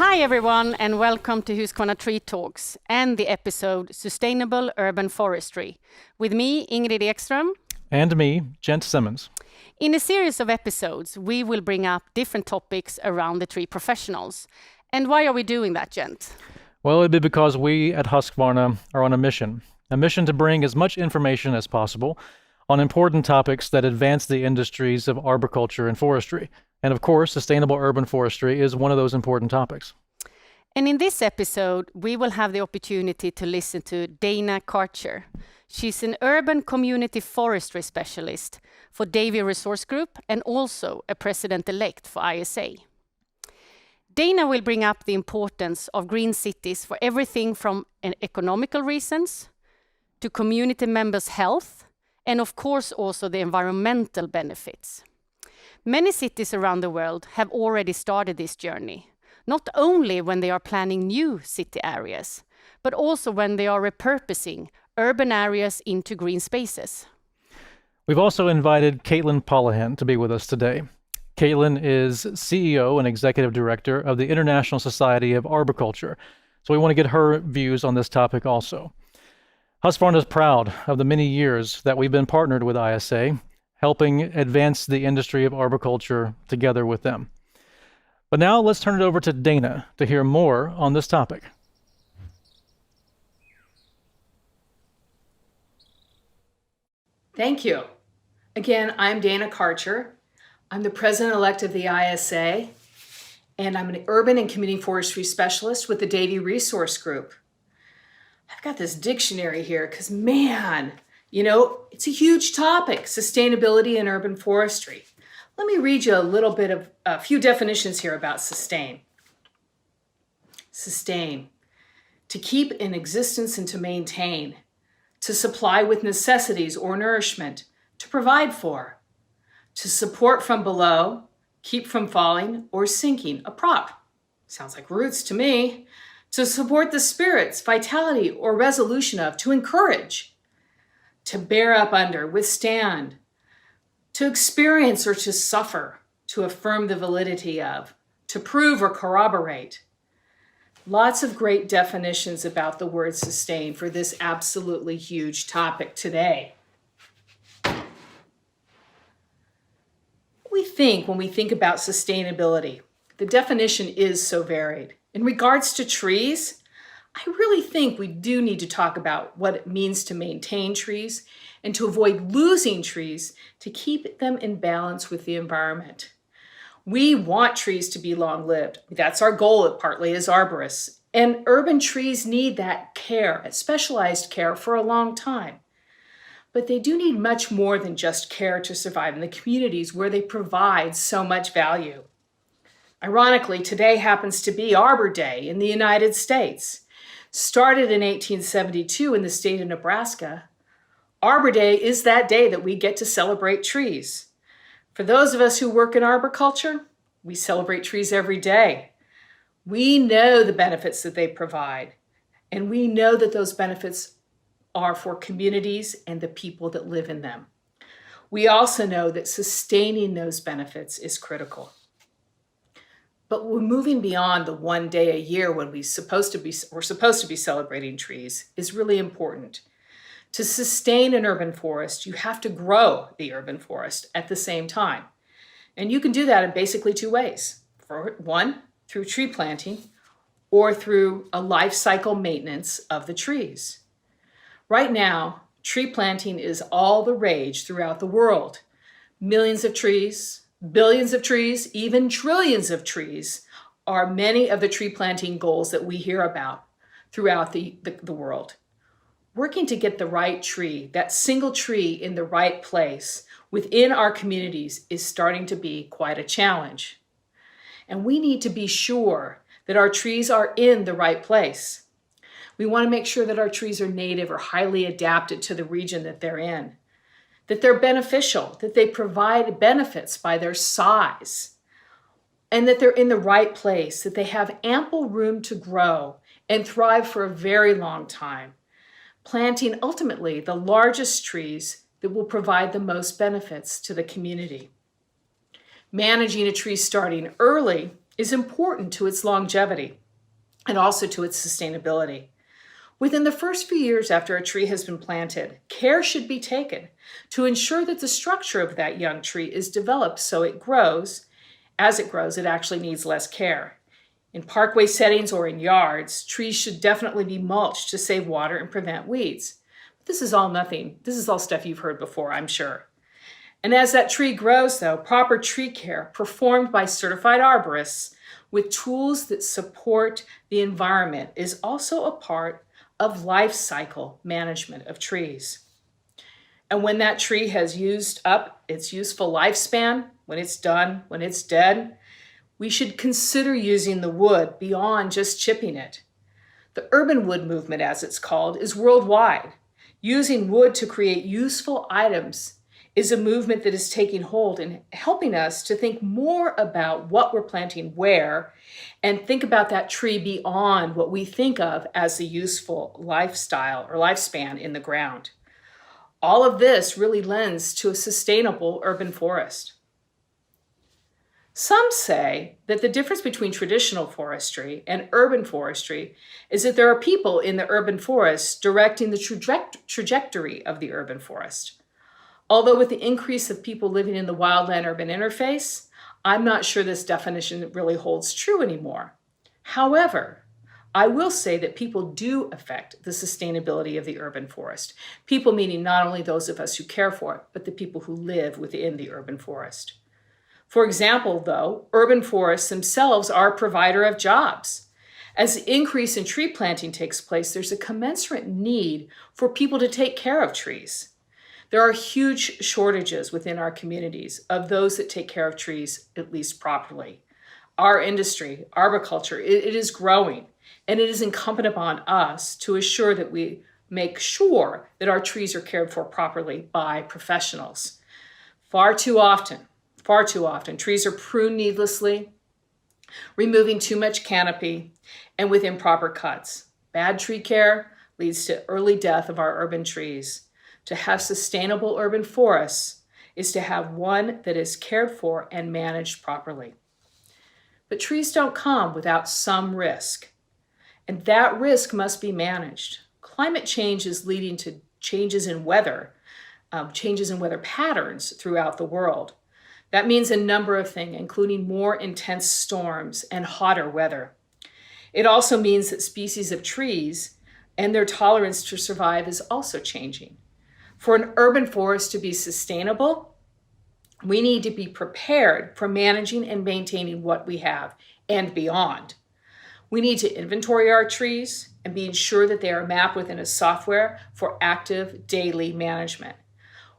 Hi everyone and welcome to Husqvarna Tree Talks and the episode Sustainable Urban Forestry with me, Ingrid Ekström. And me, Gent Simmons. In a series of episodes, we will bring up different topics around the tree professionals. And why are we doing that, Gent? Well, it'd be because we at Husqvarna are on a mission to bring as much information as possible on important topics that advance the industries of arboriculture and forestry. And of course, sustainable urban forestry is one of those important topics. And in this episode, we will have the opportunity to listen to Dana Karcher. She's an urban community forestry specialist for Davy Resource Group and also a president-elect for ISA. Dana will bring up the importance of green cities for everything from economical reasons to community members' health and of course also the environmental benefits. Many cities around the world have already started this journey, not only when they are planning new city areas, but also when they are repurposing urban areas into green spaces. We've also invited Caitlin Polahan to be with us today. Caitlin is CEO and Executive Director of the International Society of Arboriculture, so we want to get her views on this topic also. Husqvarna is proud of the many years that we've been partnered with ISA, helping advance the industry of arboriculture together with them. But now let's turn it over to Dana to hear more on this topic. Thank you. Again, I'm Dana Karcher. I'm the President-elect of the ISA, and I'm an urban and community forestry specialist with the Davy Resource Group. I've got this dictionary here because, man, it's a huge topic, sustainability and urban forestry. Let me read you a few definitions here about sustain. Sustain, to keep in existence and to maintain, to supply with necessities or nourishment, to provide for, to support from below, keep from falling or sinking, a prop. Sounds like roots to me. To support the spirits, vitality, or resolution of, to encourage, to bear up under, withstand, to experience or to suffer, to affirm the validity of, to prove or corroborate. Lots of great definitions about the word sustain for this absolutely huge topic today. When we think about sustainability, the definition is so varied. In regards to trees, I really think we do need to talk about what it means to maintain trees and to avoid losing trees to keep them in balance with the environment. We want trees to be long-lived. That's our goal partly as arborists. And urban trees need that care, specialized care for a long time. But they do need much more than just care to survive in the communities where they provide so much value. Ironically, today happens to be Arbor Day in the United States. Started in 1872 in the state of Nebraska, Arbor Day is that day that we get to celebrate trees. For those of us who work in arboriculture, we celebrate trees every day. We know the benefits that they provide, and we know that those benefits are for communities and the people that live in them. We also know that sustaining those benefits is critical. But we're moving beyond the one day a year when we're supposed to be celebrating trees is really important. To sustain an urban forest, you have to grow the urban forest at the same time. And you can do that in basically two ways. One, through tree planting, or through a life cycle maintenance of the trees. Right now, tree planting is all the rage throughout the world. Millions of trees, billions of trees, even trillions of trees are many of the tree planting goals that we hear about throughout the world. Working to get the right tree, that single tree in the right place within our communities is starting to be quite a challenge. And we need to be sure that our trees are in the right place. We want to make sure that our trees are native or highly adapted to the region that they're in, that they're beneficial, that they provide benefits by their size, and that they're in the right place, that they have ample room to grow and thrive for a very long time, planting ultimately the largest trees that will provide the most benefits to the community. Managing a tree starting early is important to its longevity and also to its sustainability. Within the first few years after a tree has been planted, care should be taken to ensure that the structure of that young tree is developed so it grows. As it grows, it actually needs less care. In parkway settings or in yards, trees should definitely be mulched to save water and prevent weeds. This is all stuff you've heard before, I'm sure. And as that tree grows, though, proper tree care performed by certified arborists with tools that support the environment is also a part of life cycle management of trees. And when that tree has used up its useful lifespan, when it's done, when it's dead, we should consider using the wood beyond just chipping it. The urban wood movement, as it's called, is worldwide. Using wood to create useful items is a movement that is taking hold and helping us to think more about what we're planting where and think about that tree beyond what we think of as the useful lifestyle or lifespan in the ground. All of this really lends to a sustainable urban forest. Some say that the difference between traditional forestry and urban forestry is that there are people in the urban forest directing the trajectory of the urban forest. Although with the increase of people living in the wildland-urban interface, I'm not sure this definition really holds true anymore. However, I will say that people do affect the sustainability of the urban forest. People meaning not only those of us who care for it, but the people who live within the urban forest. For example, though, urban forests themselves are a provider of jobs. As the increase in tree planting takes place, there's a commensurate need for people to take care of trees. There are huge shortages within our communities of those that take care of trees, at least properly. Our industry, arboriculture, it is growing, and it is incumbent upon us to assure that we make sure that our trees are cared for properly by professionals. Far too often, trees are pruned needlessly, removing too much canopy, and with improper cuts. Bad tree care leads to early death of our urban trees. To have sustainable urban forests is to have one that is cared for and managed properly. But trees don't come without some risk, and that risk must be managed. Climate change is leading to changes in weather patterns throughout the world. That means a number of things, including more intense storms and hotter weather. It also means that species of trees and their tolerance to survive is also changing. For an urban forest to be sustainable, we need to be prepared for managing and maintaining what we have and beyond. We need to inventory our trees and be sure that they are mapped within a software for active daily management.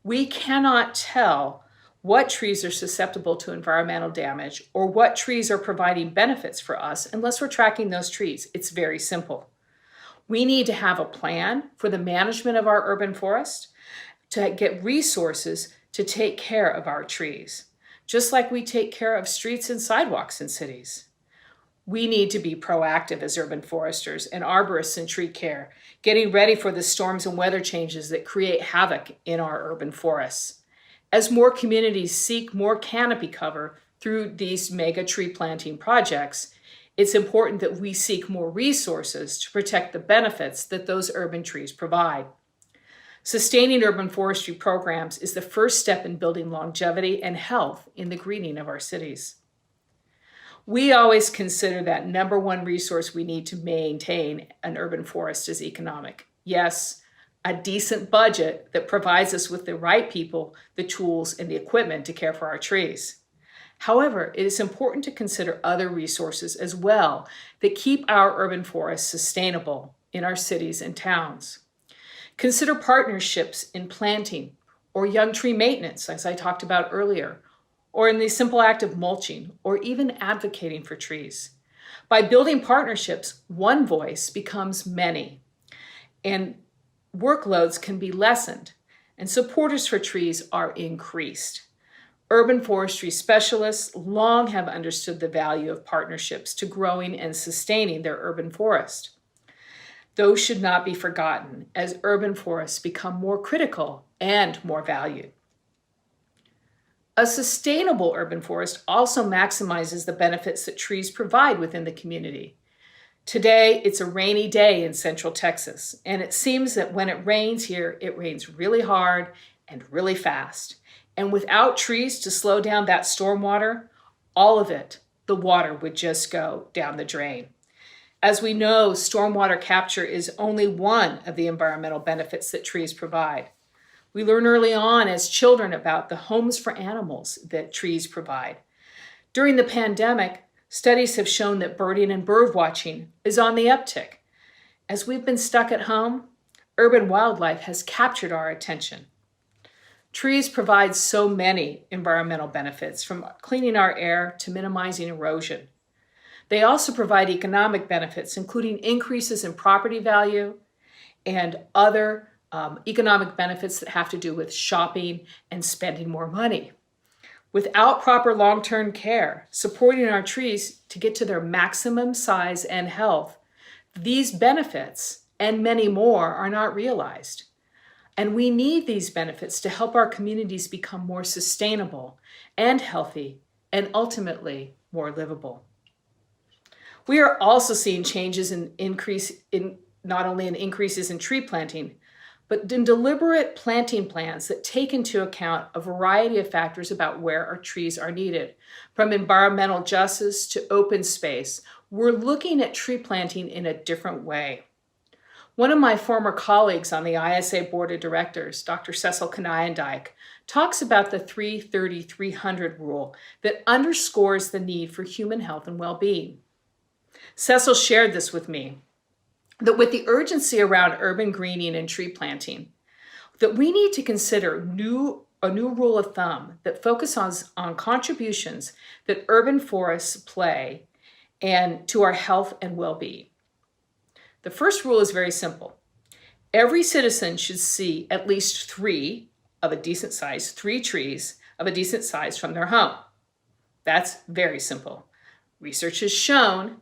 We cannot tell what trees are susceptible to environmental damage or what trees are providing benefits for us unless we're tracking those trees. It's very simple. We need to have a plan for the management of our urban forest, to get resources to take care of our trees, just like we take care of streets and sidewalks in cities. We need to be proactive as urban foresters and arborists in tree care, getting ready for the storms and weather changes that create havoc in our urban forests. As more communities seek more canopy cover through these mega tree planting projects, it's important that we seek more resources to protect the benefits that those urban trees provide. Sustaining urban forestry programs is the first step in building longevity and health in the greening of our cities. We always consider that number one resource we need to maintain an urban forest is economic. Yes, a decent budget that provides us with the right people, the tools, and the equipment to care for our trees. However, it is important to consider other resources as well that keep our urban forests sustainable in our cities and towns. Consider partnerships in planting or young tree maintenance, as I talked about earlier, or in the simple act of mulching, or even advocating for trees. By building partnerships, one voice becomes many, and workloads can be lessened, and supporters for trees are increased. Urban forestry specialists long have understood the value of partnerships to growing and sustaining their urban forest. Those should not be forgotten as urban forests become more critical and more valued. A sustainable urban forest also maximizes the benefits that trees provide within the community. Today, it's a rainy day in Central Texas, and it seems that when it rains here, it rains really hard and really fast. And without trees to slow down that stormwater, all of it, the water would just go down the drain. As we know, stormwater capture is only one of the environmental benefits that trees provide. We learn early on as children about the homes for animals that trees provide. During the pandemic, studies have shown that birding and bird watching is on the uptick. As we've been stuck at home, urban wildlife has captured our attention. Trees provide so many environmental benefits, from cleaning our air to minimizing erosion. They also provide economic benefits, including increases in property value and other economic benefits that have to do with shopping and spending more money. Without proper long-term care, supporting our trees to get to their maximum size and health, these benefits and many more are not realized. And we need these benefits to help our communities become more sustainable and healthy and ultimately more livable. We are also seeing changes in not only in increases in tree planting, but in deliberate planting plans that take into account a variety of factors about where our trees are needed. From environmental justice to open space, we're looking at tree planting in a different way. One of my former colleagues on the ISA Board of Directors, Dr. Cecil Kanayandike, talks about the 330-300 rule that underscores the need for human health and well-being. Cecil shared this with me, that with the urgency around urban greening and tree planting, that we need to consider a new rule of thumb that focuses on contributions that urban forests play and to our health and well-being. The first rule is very simple. Every citizen should see at least three trees of a decent size from their home. That's very simple. Research has shown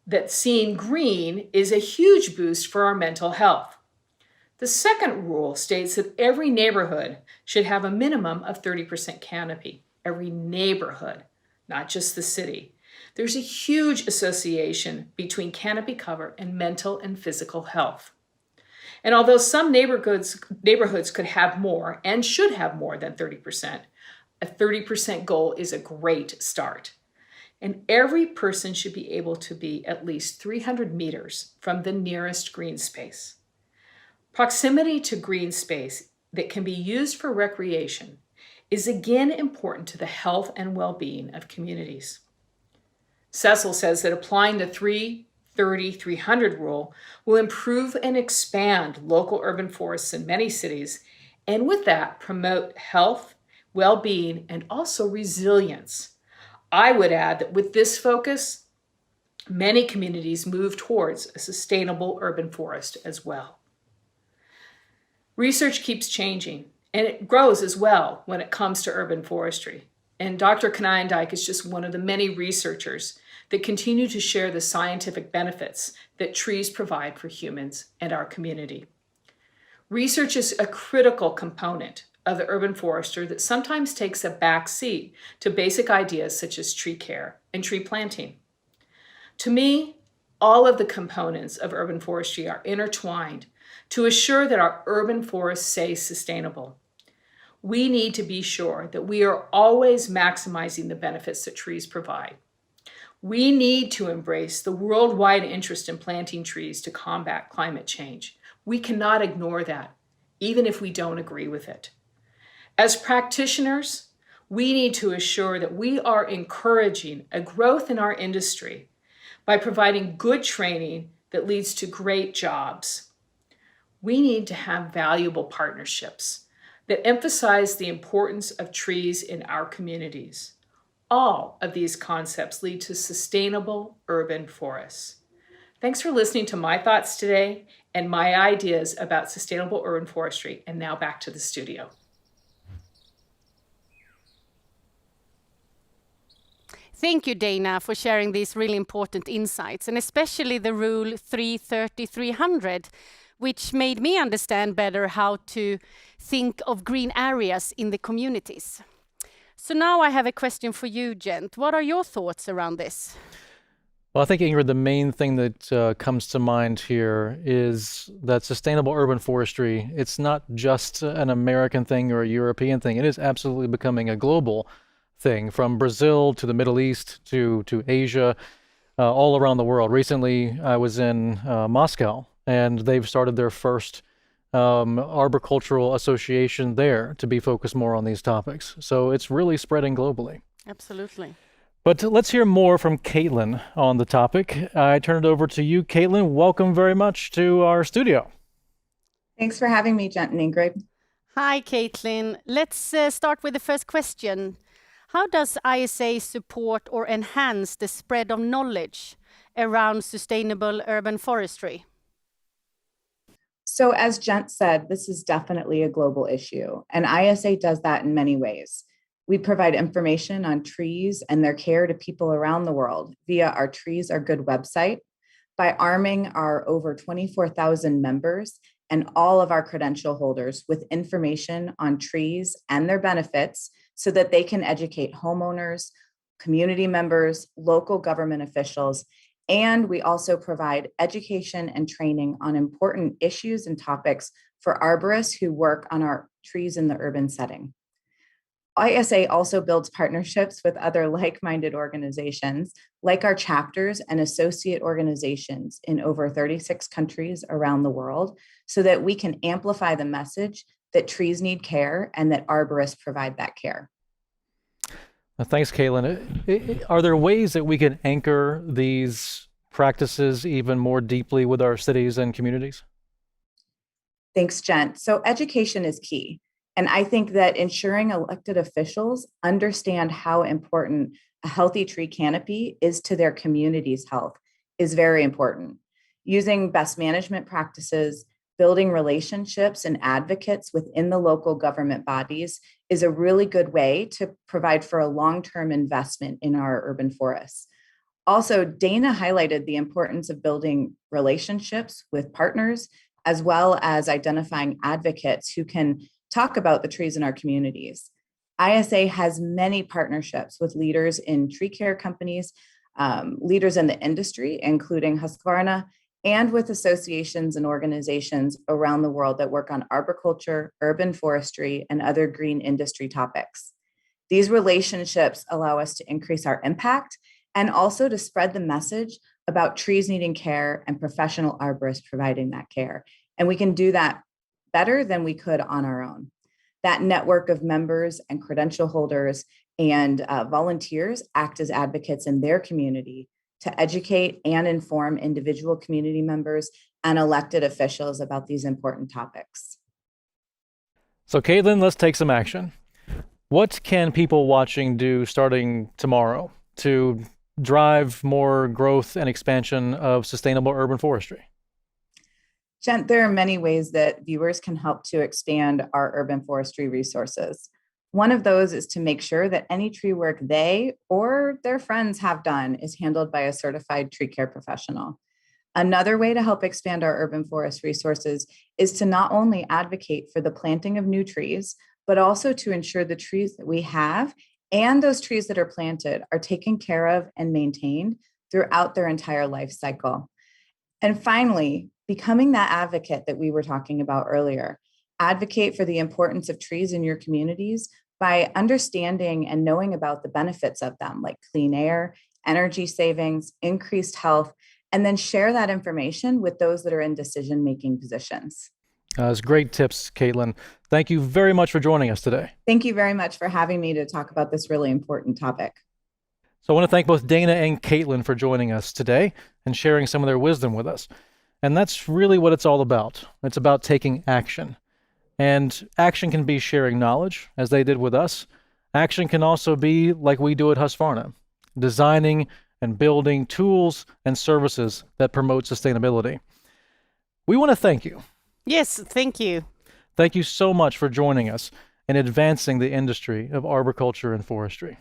that seeing green is a huge boost for our mental health. The second rule states that every neighborhood should have a minimum of 30% canopy. Every neighborhood, not just the city. There's a huge association between canopy cover and mental and physical health. And although some neighborhoods could have more and should have more than 30%, a 30% goal is a great start. And every person should be able to be at least 300 meters from the nearest green space. Proximity to green space that can be used for recreation is again important to the health and well-being of communities. Cecil says that applying the 330-300 rule will improve and expand local urban forests in many cities, and with that, promote health, well-being, and also resilience. I would add that with this focus, many communities move towards a sustainable urban forest as well. Research keeps changing, and it grows as well when it comes to urban forestry. And Dr. Kanayandike is just one of the many researchers that continue to share the scientific benefits that trees provide for humans and our community. Research is a critical component of the urban forester that sometimes takes a back seat to basic ideas such as tree care and tree planting. To me, all of the components of urban forestry are intertwined to assure that our urban forests stay sustainable. We need to be sure that we are always maximizing the benefits that trees provide. We need to embrace the worldwide interest in planting trees to combat climate change. We cannot ignore that, even if we don't agree with it. As practitioners, we need to assure that we are encouraging a growth in our industry by providing good training that leads to great jobs. We need to have valuable partnerships that emphasize the importance of trees in our communities. All of these concepts lead to sustainable urban forests. Thanks for listening to my thoughts today and my ideas about sustainable urban forestry. And now back to the studio. Thank you, Dana, for sharing these really important insights, and especially the rule 330-300, which made me understand better how to think of green areas in the communities. So now I have a question for you, Gent. What are your thoughts around this? Well, I think, Ingrid, the main thing that comes to mind here is that sustainable urban forestry, it's not just an American thing or a European thing. It is absolutely becoming a global thing, from Brazil to the Middle East to Asia, all around the world. Recently, I was in Moscow, and they've started their first arboricultural association there to be focused more on these topics. So it's really spreading globally. Absolutely. But let's hear more from Caitlin on the topic. I turn it over to you, Caitlin. Welcome very much to our studio. Thanks for having me, Gent and Ingrid. Hi, Caitlin. Let's start with the first question. How does ISA support or enhance the spread of knowledge around sustainable urban forestry? So as Gent said, this is definitely a global issue, and ISA does that in many ways. We provide information on trees and their care to people around the world via our Trees Are Good website, by arming our over 24,000 members and all of our credential holders with information on trees and their benefits so that they can educate homeowners, community members, local government officials, and we also provide education and training on important issues and topics for arborists who work on our trees in the urban setting. ISA also builds partnerships with other like-minded organizations, like our chapters and associate organizations in over 36 countries around the world, so that we can amplify the message that trees need care and that arborists provide that care. Thanks, Caitlin. Are there ways that we can anchor these practices even more deeply with our cities and communities? Thanks, Gent. So education is key. And I think that ensuring elected officials understand how important a healthy tree canopy is to their community's health is very important. Using best management practices, building relationships and advocates within the local government bodies is a really good way to provide for a long-term investment in our urban forests. Also, Dana highlighted the importance of building relationships with partners, as well as identifying advocates who can talk about the trees in our communities. ISA has many partnerships with leaders in tree care companies, leaders in the industry, including Husqvarna, and with associations and organizations around the world that work on arboriculture, urban forestry, and other green industry topics. These relationships allow us to increase our impact and also to spread the message about trees needing care and professional arborists providing that care. And we can do that better than we could on our own. That network of members and credential holders and volunteers act as advocates in their community to educate and inform individual community members and elected officials about these important topics. So, Caitlin, let's take some action. What can people watching do starting tomorrow to drive more growth and expansion of sustainable urban forestry? Gent, there are many ways that viewers can help to expand our urban forestry resources. One of those is to make sure that any tree work they or their friends have done is handled by a certified tree care professional. Another way to help expand our urban forest resources is to not only advocate for the planting of new trees, but also to ensure the trees that we have and those trees that are planted are taken care of and maintained throughout their entire life cycle. And finally, becoming that advocate that we were talking about earlier. Advocate for the importance of trees in your communities by understanding and knowing about the benefits of them, like clean air, energy savings, increased health, and then share that information with those that are in decision-making positions. That's great tips, Caitlin. Thank you very much for joining us today. Thank you very much for having me to talk about this really important topic. So I want to thank both Dana and Caitlin for joining us today and sharing some of their wisdom with us. And that's really what it's all about. It's about taking action. And action can be sharing knowledge, as they did with us. Action can also be like we do at Husqvarna, designing and building tools and services that promote sustainability. We want to thank you. Yes, thank you. Thank you so much for joining us in advancing the industry of arboriculture and forestry.